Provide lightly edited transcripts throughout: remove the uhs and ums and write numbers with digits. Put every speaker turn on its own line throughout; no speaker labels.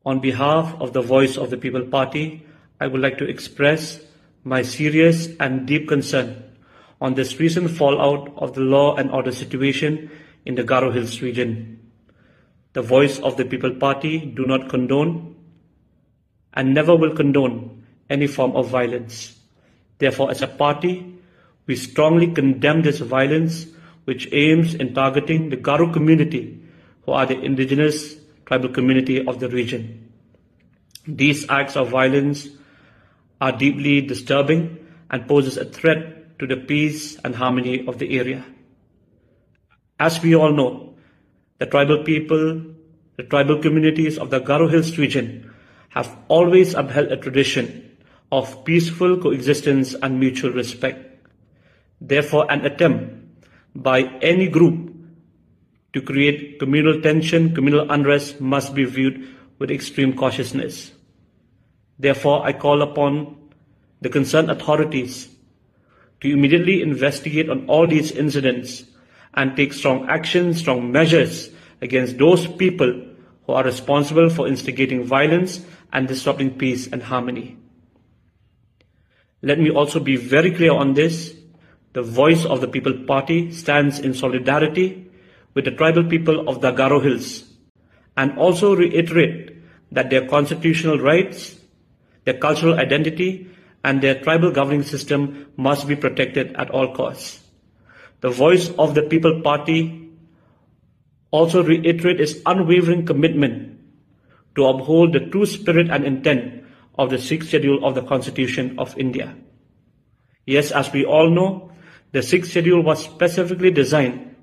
On behalf of the Voice of the People Party, I would like to express my serious and deep concern on this recent fallout of the law and order situation in the Garo Hills region. The Voice of the People Party do not condone and never will condone any form of violence. Therefore, as a party, we strongly condemn this violence which aims in targeting the Garo community, who are the indigenous tribal community of the region. These acts of violence are deeply disturbing and poses a threat to the peace and harmony of the area. As we all know, the tribal people, the tribal communities of the Garo Hills region have always upheld a tradition of peaceful coexistence and mutual respect. Therefore, an attempt by any group to create communal tension, communal unrest must be viewed with extreme cautiousness. Therefore, I call upon the concerned authorities to immediately investigate on all these incidents and take strong action, strong measures against those people who are responsible for instigating violence and disrupting peace and harmony. Let me also be very clear on this. The Voice of the People Party stands in solidarity with the tribal people of the Garo Hills and also reiterate that their constitutional rights, their cultural identity, and their tribal governing system must be protected at all costs. The Voice of the People Party also reiterate its unwavering commitment to uphold the true spirit and intent of the 6th Schedule of the Constitution of India. Yes, as we all know, the 6th Schedule was specifically designed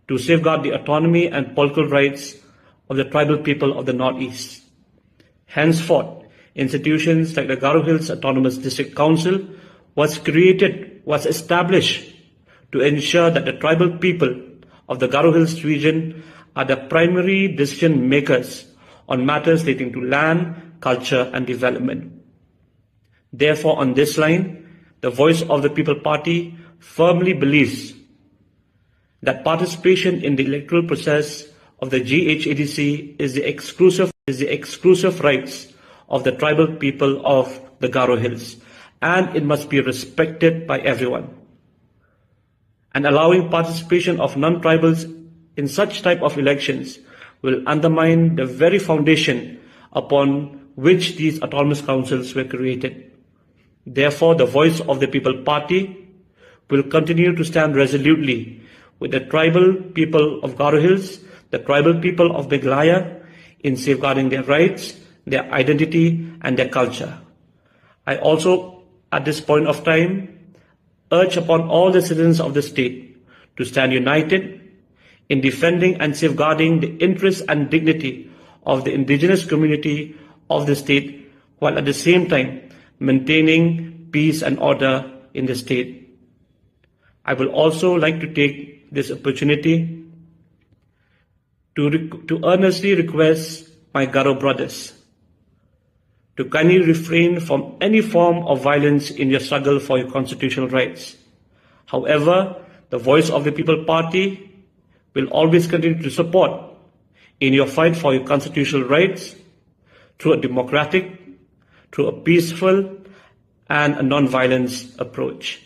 to safeguard the autonomy and political rights of the tribal people of the Northeast. Henceforth, institutions like the Garo Hills Autonomous District Council was established to ensure that the tribal people of the Garo Hills region are the primary decision makers on matters relating to land, culture, and development. Therefore, on this line, the Voice of the People Party firmly believes that participation in the electoral process of the GHADC is the exclusive rights of the tribal people of the Garo Hills, and it must be respected by everyone. And allowing participation of non-tribals in such type of elections will undermine the very foundation upon which these autonomous councils were created. Therefore, the Voice of the People Party will continue to stand resolutely with the tribal people of Garo Hills, the tribal people of Meghalaya, in safeguarding their rights, their identity, and their culture. I also, at this point of time, urge upon all the citizens of the state to stand united in defending and safeguarding the interests and dignity of the indigenous community of the state, while at the same time maintaining peace and order in the state. I will also like to take this opportunity to earnestly request my Garo brothers to kindly refrain from any form of violence in your struggle for your constitutional rights. However, the Voice of the People Party will always continue to support in your fight for your constitutional rights through a democratic, through a peaceful, and a non-violence approach.